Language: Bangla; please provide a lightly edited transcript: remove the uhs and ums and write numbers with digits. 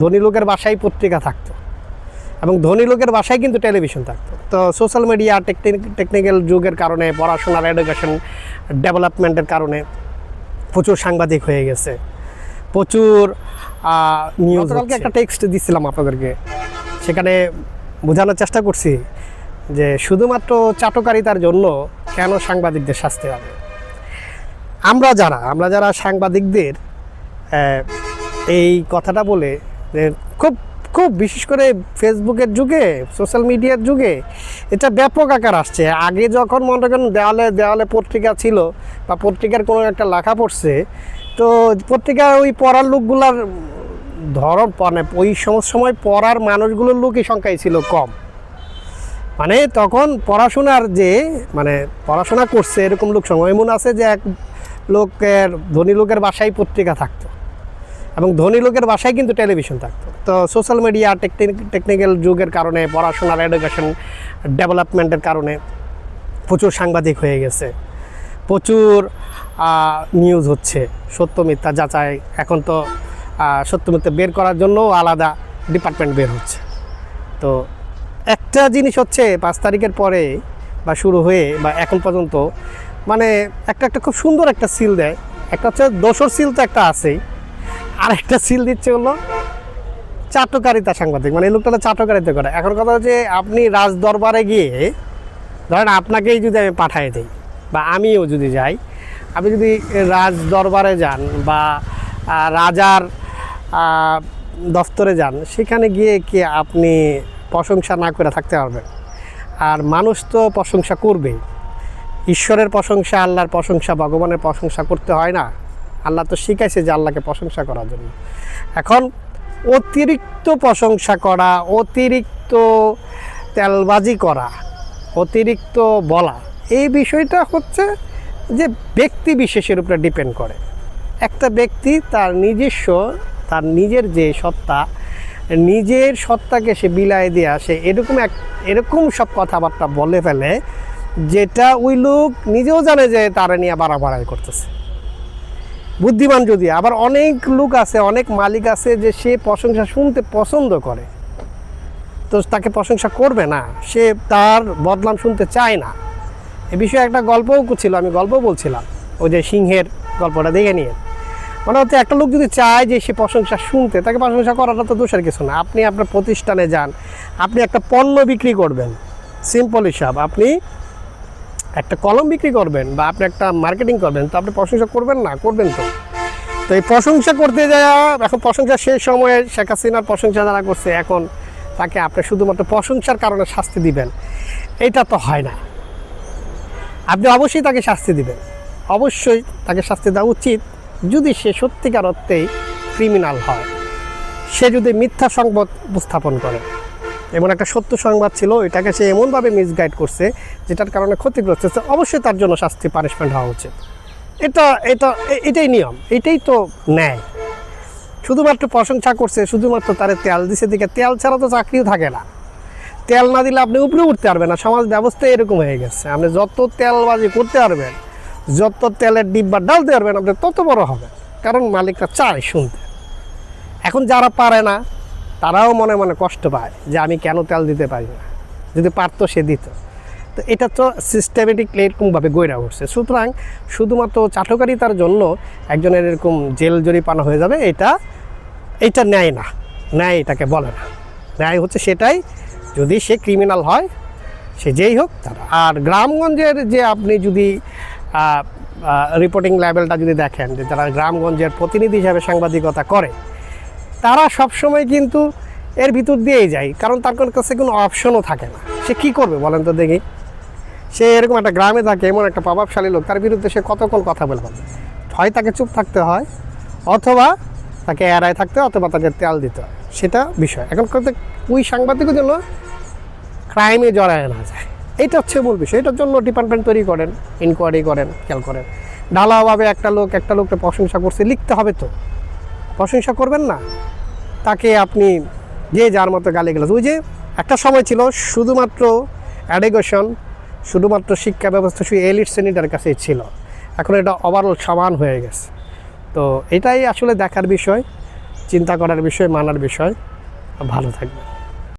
ধনী লোকের বাসায় পত্রিকা থাকতো এবং ধনী লোকের বাসায় কিন্তু টেলিভিশন থাকতো। তো সোশ্যাল মিডিয়া টেকনিক্যাল যুগের কারণে, পড়াশোনার এডুকেশন ডেভেলপমেন্টের কারণে প্রচুর সাংবাদিক হয়ে গেছে, প্রচুর নিউজ। কালকে একটা টেক্সট দিচ্ছিলাম আপনাদেরকে, সেখানে বোঝানোর চেষ্টা করছি যে শুধুমাত্র চাটকারিতার জন্য কেন সাংবাদিকদের শাস্তি হবে। আমরা যারা সাংবাদিকদের এই কথাটা বলে যে খুব বিশেষ করে ফেসবুকের যুগে, সোশ্যাল মিডিয়ার যুগে এটা ব্যাপক আকার আসছে। আগে যখন মনে করেন দেওয়ালে পত্রিকা ছিল বা পত্রিকার কোনো একটা লেখা পড়ছে, তো পত্রিকার ওই পড়ার লোকগুলার মানে ওই সময় পড়ার মানুষগুলোর লোকই সংখ্যাই ছিল কম। মানে তখন পড়াশোনার যে পড়াশোনা করছে এরকম লোক সময় এমন আছে যে এক লোকের ধনী লোকের বাসায় পত্রিকা থাকতো এবং ধনী লোকের বাসায় কিন্তু টেলিভিশন থাকতো। তো সোশ্যাল মিডিয়া টেকনিক্যাল যুগের কারণে, পড়াশোনার এডুকেশন ডেভেলপমেন্টের কারণে প্রচুর সাংবাদিক হয়ে গেছে, প্রচুর নিউজ হচ্ছে, সত্য মিথ্যা যাচাই। এখন তো সত্য মিথ্যা বের করার জন্য আলাদা ডিপার্টমেন্ট বের হচ্ছে। তো একটা জিনিস হচ্ছে 5 তারিখের পরে বা শুরু হয়ে বা এখন পর্যন্ত একটা খুব সুন্দর একটা সিল দেয়। একটা হচ্ছে দোসর সিল, তো একটা আছেই, আর একটা সিল দিচ্ছে হলো চাটকারিতা সাংবাদিক। এই লোকটা চাটকারিতা করে। এখন কথা হচ্ছে, আপনি রাজ দরবারে গিয়ে ধরেন আপনাকেই যদি আমি পাঠাই দিই বা আমিও যদি যাই, আপনি যদি রাজ দরবারে যান বা রাজার দফতরে যান, সেখানে গিয়ে কি আপনি প্রশংসা না করে থাকতে পারবেন? আর মানুষ তো প্রশংসা করবেই। ঈশ্বরের প্রশংসা, আল্লাহর প্রশংসা, ভগবানের প্রশংসা করতে হয় না? আল্লাহ তো শিখাইছে যে আল্লাহকে প্রশংসা করার জন্য। এখন অতিরিক্ত প্রশংসা করা, অতিরিক্ত তেলবাজি করা, অতিরিক্ত বলা, এই বিষয়টা হচ্ছে যে ব্যক্তি বিশেষের উপরে ডিপেন্ড করে। একটা ব্যক্তি তার নিজের যে সত্তা, নিজের সত্তাকে সে বিলাই দিয়ে আসে, এরকম সব কথাবার্তা বলে ফেলে যেটা ওই লোক নিজেও জানে যে তারা নিয়ে বাড়াবাড়াই করতেছে। বুদ্ধিমান যদি, আবার অনেক লোক আছে, অনেক মালিক আছে যে সে প্রশংসা শুনতে পছন্দ করে, তো তাকে প্রশংসা করবে না, সে তার বদনাম শুনতে চায় না। এ বিষয়ে একটা গল্পও ছিল, আমি গল্প বলছিলাম, ওই যে সিংহের গল্পটা দেখে নিয়ে। হচ্ছে একটা লোক যদি চায় যে সে প্রশংসা শুনতে, তাকে প্রশংসা করাটা তো দোষের কিছু না। আপনি আপনার প্রতিষ্ঠানে যান, আপনি একটা পণ্য বিক্রি করবেন, সিম্পল হিসাব, আপনি একটা কলম বিক্রি করবেন বা আপনি একটা মার্কেটিং করবেন, তো আপনি প্রশংসা করবেন না? করবেন তো। তো এই প্রশংসা করতে যাওয়া, এখন প্রশংসা সেই সময়ে শেখ হাসিনার প্রশংসা যারা করছে, এখন তাকে আপনি শুধুমাত্র প্রশংসার কারণে শাস্তি দিবেন, এটা তো হয় না। আপনি অবশ্যই তাকে শাস্তি দিবেন, অবশ্যই তাকে শাস্তি দেওয়া উচিত যদি সে সত্যিকার অর্থেই ক্রিমিনাল হয়, সে যদি মিথ্যা সংবাদ উপস্থাপন করে। এমন একটা সত্য সংবাদ ছিল, এটাকে সে এমনভাবে মিসগাইড করছে যেটার কারণে ক্ষতিগ্রস্ত হচ্ছে, অবশ্যই তার জন্য শাস্তি, পানিশমেন্ট হওয়া উচিত। এটাই নিয়ম, এটাই তো ন্যায়। শুধুমাত্র প্রশংসা করছে, শুধুমাত্র তারে তেল দিছে দিকে, তেল ছাড়া তো চাকরিও থাকে না। তেল না দিলে আপনি উপরে উঠতে পারবেন না। সমাজ ব্যবস্থা এরকম হয়ে গেছে, আপনি যত তেলবাজি করতে পারবেন, যত তেলের ডিব্বা ডালতে পারবেন, আপনি তত বড় হবেন, কারণ মালিকরা চায় শুনতে। এখন যারা পারে না, তারাও মনে মনে কষ্ট পায় যে আমি কেন তেল দিতে পারি না, যদি পারতো সে দিত। তো এটা তো সিস্টেমেটিকলি এরকমভাবে গড়ে উঠছে। সুতরাং শুধুমাত্র চাটকারিতার জন্য একজনের এরকম জেল জরিমানা হয়ে যাবে, এটা ন্যায় না। ন্যায় এটাকে বলে না। ন্যায় হচ্ছে সেটাই যদি সে ক্রিমিনাল হয়, সে যেই হোক তারা। আর গ্রামগঞ্জের যে আপনি যদি রিপোর্টিং লেভেলটা যদি দেখেন, যে যারা গ্রামগঞ্জের প্রতিনিধি হিসাবে সাংবাদিকতা করে, তারা সবসময় কিন্তু এর ভিতর দিয়েই যায়, কারণ তার কাছে কোনো অপশনও থাকে না। সে কী করবে বলেন তো দেখি? সে এরকম একটা গ্রামে থাকে, এমন একটা প্রভাবশালী লোক, তার বিরুদ্ধে সে কতক্ষণ কথা বলে পারবে? হয় তাকে চুপ থাকতে হয়, অথবা তাকে এড়ায় থাকতে হয়, অথবা তাকে তেল দিতে হয়, সেটা বিষয়। এখন ওই সাংবাদিকের জন্য ক্রাইমে জড়ায় না যায়, এটা হচ্ছে মূল বিষয়। এটার জন্য ডিপার্টমেন্ট তৈরি করেন, ইনকোয়ারি করেন, খেয়াল করেন। ঢালাওভাবে একটা লোককে প্রশংসা করছে, লিখতে হবে তো। প্রশংসা করবেন না, তাকে আপনি যে যার মতো গালিগালাজ। ওই যে একটা সময় ছিল শুধুমাত্র এডুকেশন, শুধুমাত্র শিক্ষা ব্যবস্থা শুধু এলিট শ্রেণীটার কাছেই ছিল, এখন এটা ওভারঅল সমান হয়ে গেছে। তো এটাই আসলে দেখার বিষয় চিন্তা করার বিষয়, মানার বিষয়। ভালো থাকবেন।